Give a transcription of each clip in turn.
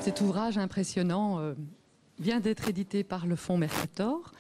Cet ouvrage impressionnant vient d'être édité par le Fonds Mercator.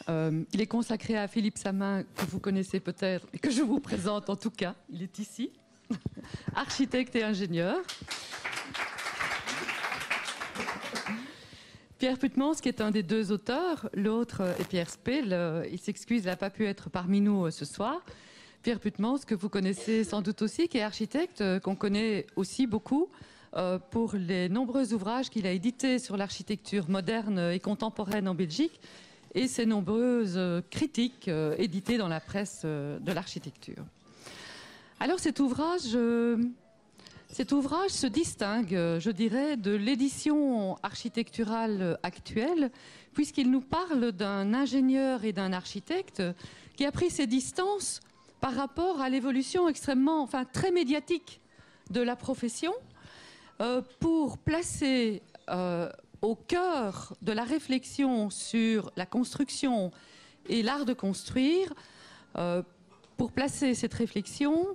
Il est consacré à Philippe Samin, que vous connaissez peut-être, et que je vous présente en tout cas. Il est ici, architecte et ingénieur. Pierre Putmans, qui est un des deux auteurs, l'autre est Pierre Speel. Il s'excuse, il n'a pas pu être parmi nous ce soir. Pierre Putmans, que vous connaissez sans doute aussi, qui est architecte, qu'on connaît aussi beaucoup pour les nombreux ouvrages qu'il a édités sur l'architecture moderne et contemporaine en Belgique et ses nombreuses critiques éditées dans la presse de l'architecture. Alors cet ouvrage se distingue, je dirais, de l'édition architecturale actuelle, puisqu'il nous parle d'un ingénieur et d'un architecte qui a pris ses distances par rapport à l'évolution extrêmement, enfin très médiatique de la profession, pour placer au cœur de la réflexion sur la construction et l'art de construire, pour placer cette réflexion,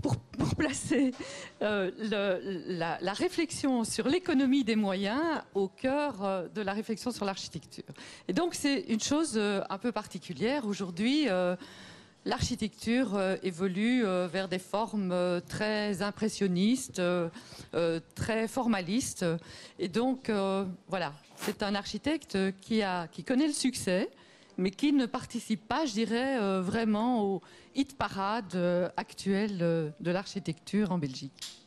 pour placer la réflexion sur l'économie des moyens au cœur de la réflexion sur l'architecture. Et donc c'est une chose un peu particulière. Aujourd'hui, l'architecture évolue vers des formes très impressionnistes, très formalistes. Et donc, voilà, c'est un architecte qui connaît le succès, mais qui ne participe pas, je dirais, vraiment au hit parade actuel de l'architecture en Belgique.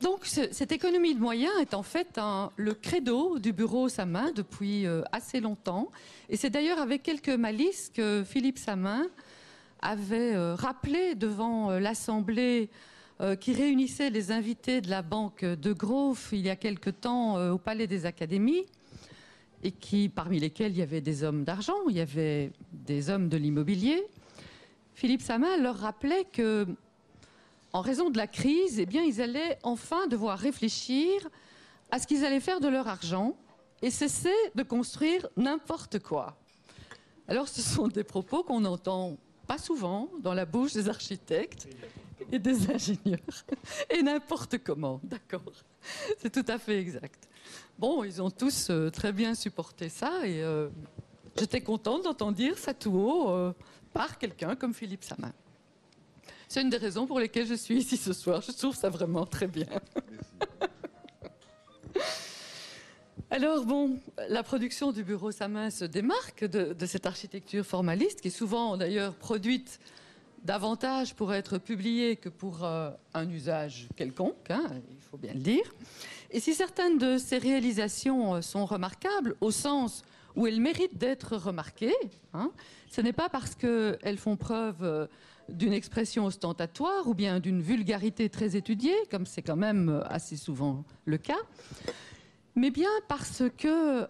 Donc, cette économie de moyens est en fait le credo du bureau Samin depuis assez longtemps. Et c'est d'ailleurs avec quelques malices que Philippe Samin avait rappelé devant l'Assemblée qui réunissait les invités de la Banque de Grove il y a quelque temps au Palais des Académies, et parmi lesquels il y avait des hommes d'argent, il y avait des hommes de l'immobilier. Philippe Samin leur rappelait que, en raison de la crise, eh bien, ils allaient enfin devoir réfléchir à ce qu'ils allaient faire de leur argent et cesser de construire n'importe quoi. Alors, ce sont des propos qu'on n'entend pas souvent dans la bouche des architectes et des ingénieurs. Et n'importe comment, d'accord. C'est tout à fait exact. Bon, ils ont tous très bien supporté ça et j'étais contente d'entendre dire ça tout haut par quelqu'un comme Philippe Samin. C'est une des raisons pour lesquelles je suis ici ce soir. Je trouve ça vraiment très bien. Alors bon, la production du bureau Samin se démarque de cette architecture formaliste qui est souvent d'ailleurs produite davantage pour être publiée que pour un usage quelconque, hein, il faut bien le dire. Et si certaines de ces réalisations sont remarquables au sens où elles méritent d'être remarquées, hein, ce n'est pas parce qu'elles font preuve d'une expression ostentatoire ou bien d'une vulgarité très étudiée, comme c'est quand même assez souvent le cas, mais bien parce que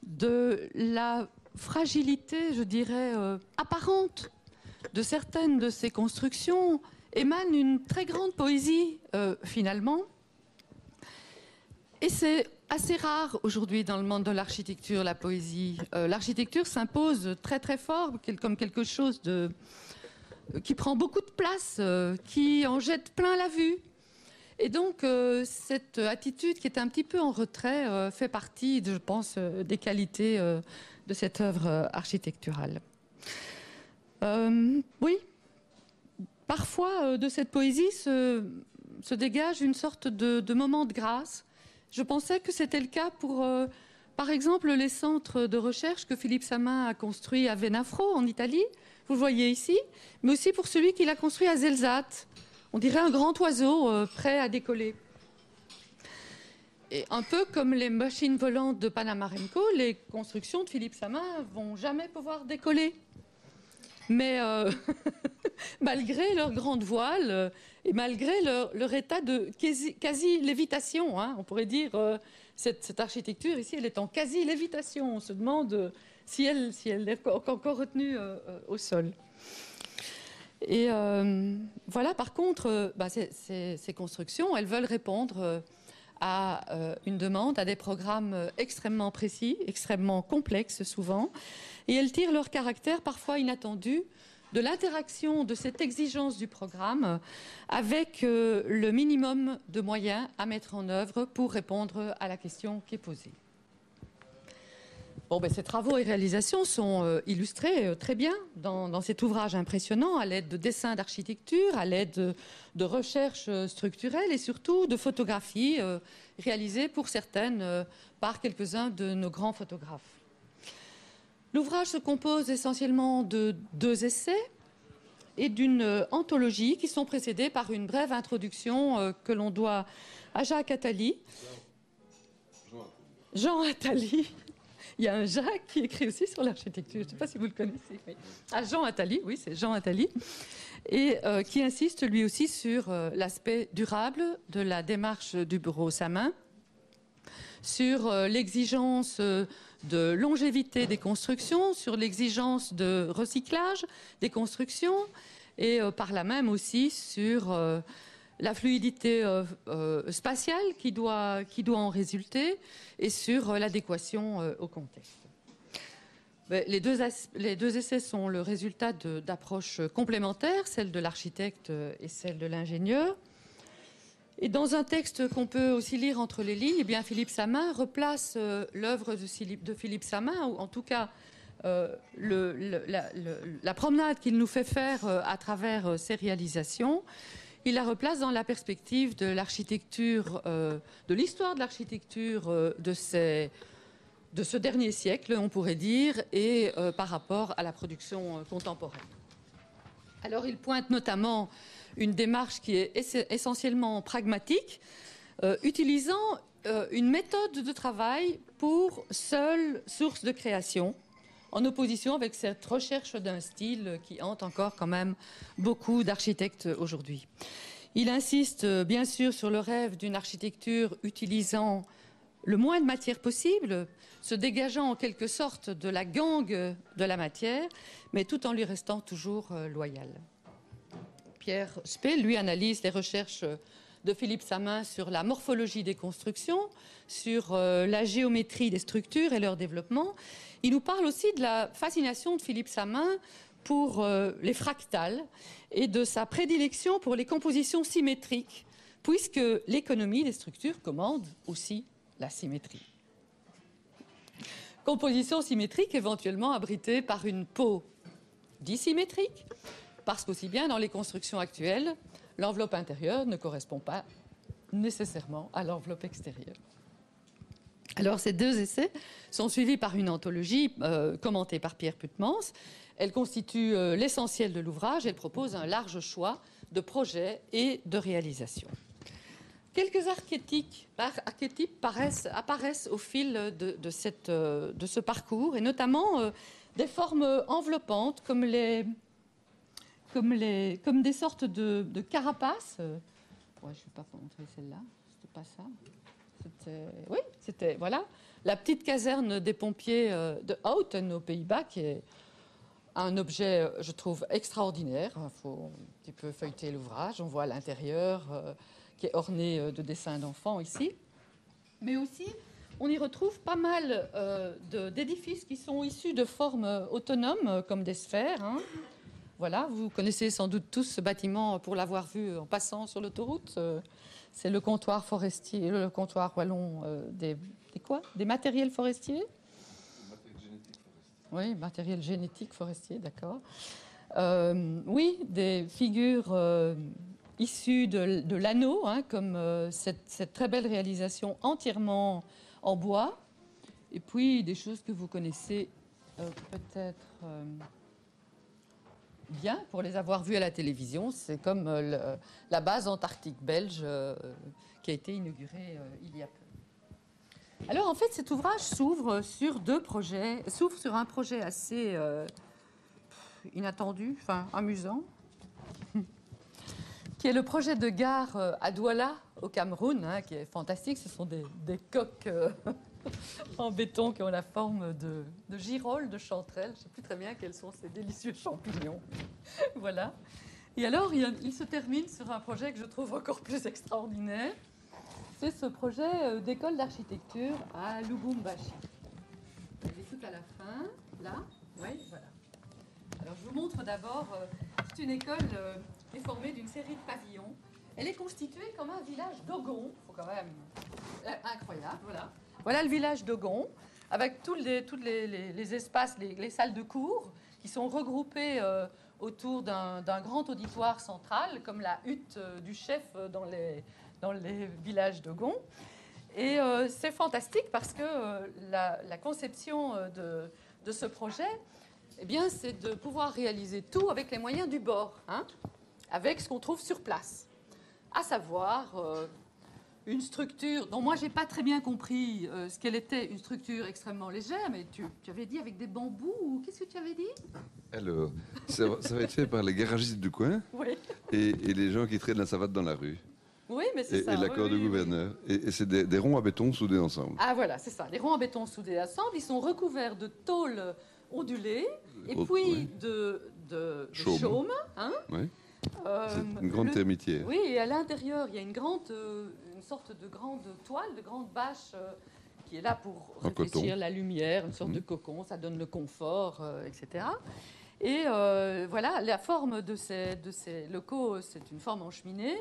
de la fragilité, je dirais, apparente de certaines de ces constructions émane une très grande poésie, finalement. Et c'est assez rare aujourd'hui dans le monde de l'architecture, la poésie. L'architecture s'impose très très fort comme quelque chose qui prend beaucoup de place, qui en jette plein la vue. Et donc, cette attitude qui est un petit peu en retrait fait partie, je pense, des qualités de cette œuvre architecturale. Oui, parfois, de cette poésie se dégage une sorte de moment de grâce. Je pensais que c'était le cas pour, par exemple, les centres de recherche que Philippe Samin a construit à Venafro, en Italie. Vous le voyez ici, mais aussi pour celui qu'il a construit à Zelzate. On dirait un grand oiseau prêt à décoller. Et un peu comme les machines volantes de Panamarenko, les constructions de Philippe Samin vont jamais pouvoir décoller. Mais malgré leur grande voile et malgré leur état de quasi-lévitation, hein, on pourrait dire cette architecture ici, elle est en quasi-lévitation. On se demande si elle est encore retenue au sol. Et voilà, par contre, ces constructions, elles veulent répondre à une demande, à des programmes extrêmement précis, extrêmement complexes souvent, et elles tirent leur caractère parfois inattendu de l'interaction de cette exigence du programme avec le minimum de moyens à mettre en œuvre pour répondre à la question qui est posée. Bon, ces travaux et réalisations sont illustrés très bien dans cet ouvrage impressionnant à l'aide de dessins d'architecture, à l'aide de recherches structurelles et surtout de photographies réalisées pour certaines par quelques-uns de nos grands photographes. L'ouvrage se compose essentiellement de 2 essais et d'une anthologie qui sont précédés par une brève introduction que l'on doit à Jacques Attali. Jean Attali. Il y a un Jacques qui écrit aussi sur l'architecture. Je ne sais pas si vous le connaissez. Oui. Ah, Jean Attali, oui, c'est Jean Attali. Et qui insiste lui aussi sur l'aspect durable de la démarche du bureau Samin, sur l'exigence de longévité des constructions, sur l'exigence de recyclage des constructions et par là même aussi sur la fluidité spatiale qui doit en résulter et sur l'adéquation au contexte. Les deux essais sont le résultat d'approches complémentaires, celle de l'architecte et celle de l'ingénieur. Et dans un texte qu'on peut aussi lire entre les lignes, eh bien, Philippe Samin replace l'œuvre de Philippe Samin, ou en tout cas la promenade qu'il nous fait faire à travers ses réalisations. Il la replace dans la perspective de l'architecture, de l'histoire de l'architecture de ce dernier siècle, on pourrait dire, et par rapport à la production contemporaine. Alors, il pointe notamment une démarche qui est essentiellement pragmatique, utilisant une méthode de travail pour seule source de création, en opposition avec cette recherche d'un style qui hante encore quand même beaucoup d'architectes aujourd'hui. Il insiste bien sûr sur le rêve d'une architecture utilisant le moins de matière possible, se dégageant en quelque sorte de la gangue de la matière, mais tout en lui restant toujours loyal. Pierre Spey, lui, analyse les recherches de Philippe Samin sur la morphologie des constructions, sur la géométrie des structures et leur développement. Il nous parle aussi de la fascination de Philippe Samin pour les fractales et de sa prédilection pour les compositions symétriques, puisque l'économie des structures commande aussi la symétrie. Composition symétrique éventuellement abritée par une peau dissymétrique, parce qu'aussi bien dans les constructions actuelles, l'enveloppe intérieure ne correspond pas nécessairement à l'enveloppe extérieure. Alors, ces 2 essais sont suivis par une anthologie commentée par Pierre Putmans. Elle constitue l'essentiel de l'ouvrage. Elle propose un large choix de projets et de réalisations. Quelques archétypes apparaissent au fil de ce parcours, et notamment des formes enveloppantes comme des sortes de carapaces. Ouais, je ne vais pas montrer celle-là, c'était pas ça. Oui, c'était voilà, la petite caserne des pompiers de Houten aux Pays-Bas, qui est un objet, je trouve, extraordinaire. Il faut un petit peu feuilleter l'ouvrage. On voit l'intérieur qui est orné de dessins d'enfants ici. Mais aussi, on y retrouve pas mal d'édifices qui sont issus de formes autonomes, comme des sphères. Hein. Voilà, vous connaissez sans doute tous ce bâtiment pour l'avoir vu en passant sur l'autoroute. C'est le comptoir forestier, le comptoir wallon des matériels forestiers. Oui, matériel génétique forestier, d'accord. Oui, des figures issues de l'anneau, hein, comme cette très belle réalisation entièrement en bois. Et puis des choses que vous connaissez peut-être bien pour les avoir vues à la télévision. C'est comme la base antarctique belge qui a été inaugurée il y a peu. Alors, en fait, cet ouvrage s'ouvre sur 2 projets, s'ouvre sur un projet assez inattendu, enfin amusant, qui est le projet de gare à Douala, au Cameroun, hein, qui est fantastique. Ce sont des coques en béton qui ont la forme de girolles, de chanterelles. Je ne sais plus très bien quels sont ces délicieux champignons. Voilà. Et alors, il se termine sur un projet que je trouve encore plus extraordinaire. c'est ce projet d'école d'architecture à Lubumbashi. Elle est tout à la fin, là. Oui, voilà. Alors, je vous montre d'abord, c'est une école qui est formée d'une série de pavillons. Elle est constituée comme un village Dogon. Il faut quand même... incroyable, voilà. Voilà le village Dogon, avec tous les espaces, les salles de cours, qui sont regroupées autour d'un grand auditoire central, comme la hutte du chef dans les villages Dogon. Et c'est fantastique parce que la conception de ce projet, eh bien, c'est de pouvoir réaliser tout avec les moyens du bord, hein, avec ce qu'on trouve sur place. À savoir une structure dont moi, je n'ai pas très bien compris ce qu'elle était, une structure extrêmement légère, mais tu avais dit avec des bambous, ou qu'est-ce que tu avais dit? Alors, ça va être fait par les garagistes du coin, oui. et les gens qui traînent la savate dans la rue. Oui, mais c'est ça. Et l'accord du gouverneur. Oui. Et c'est des ronds à béton soudés ensemble. Ah voilà, c'est ça. Les ronds à béton soudés ensemble, ils sont recouverts de tôle ondulée et puis de chaume. Hein, oui. C'est une grande termitière. Oui, et à l'intérieur, il y a une sorte de grande toile, de grande bâche qui est là pour réfléchir la lumière, une sorte de cocon, ça donne le confort, etc. Et voilà, la forme de ces locaux, c'est une forme en cheminée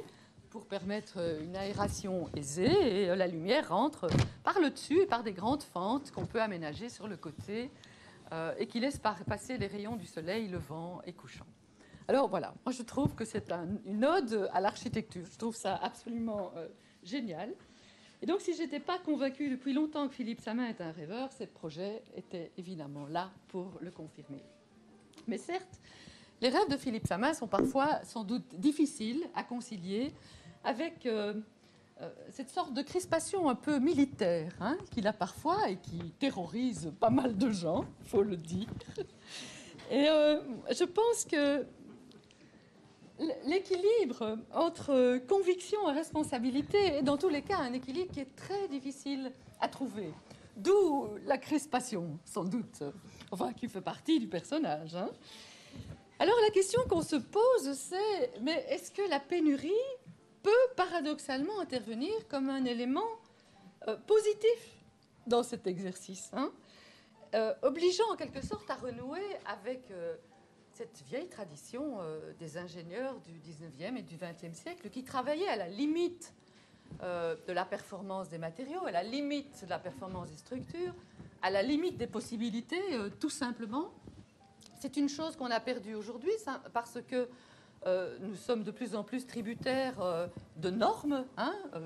pour permettre une aération aisée, et la lumière rentre par le dessus et par des grandes fentes qu'on peut aménager sur le côté et qui laissent passer les rayons du soleil levant et couchant. Alors voilà, moi je trouve que c'est une ode à l'architecture. Je trouve ça absolument génial. Et donc si je n'étais pas convaincue depuis longtemps que Philippe Samin est un rêveur, ce projet était évidemment là pour le confirmer. Mais certes, les rêves de Philippe Samin sont parfois sans doute difficiles à concilier avec cette sorte de crispation un peu militaire qu'il a parfois et qui terrorise pas mal de gens, il faut le dire. Et je pense que l'équilibre entre conviction et responsabilité est dans tous les cas un équilibre qui est très difficile à trouver. D'où la crispation, sans doute, enfin qui fait partie du personnage. Alors la question qu'on se pose, c'est mais est-ce que la pénurie peut paradoxalement intervenir comme un élément positif dans cet exercice, obligeant en quelque sorte à renouer avec cette vieille tradition des ingénieurs du 19e et du 20e siècle qui travaillaient à la limite de la performance des matériaux, à la limite de la performance des structures, à la limite des possibilités, tout simplement. C'est une chose qu'on a perdue aujourd'hui parce que nous sommes de plus en plus tributaires de normes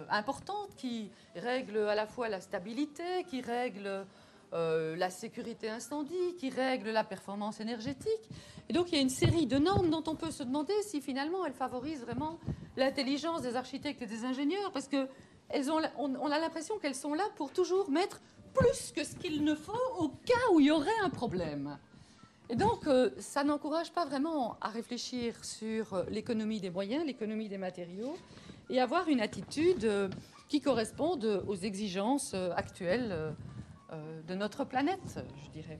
importantes qui règlent à la fois la stabilité, qui règlent la sécurité incendie, qui règlent la performance énergétique. Et donc il y a une série de normes dont on peut se demander si finalement elles favorisent vraiment l'intelligence des architectes et des ingénieurs, parce qu'on a l'impression qu'elles sont là pour toujours mettre plus que ce qu'il ne faut au cas où il y aurait un problème. Et donc, ça n'encourage pas vraiment à réfléchir sur l'économie des moyens, l'économie des matériaux, et avoir une attitude qui corresponde aux exigences actuelles de notre planète, je dirais.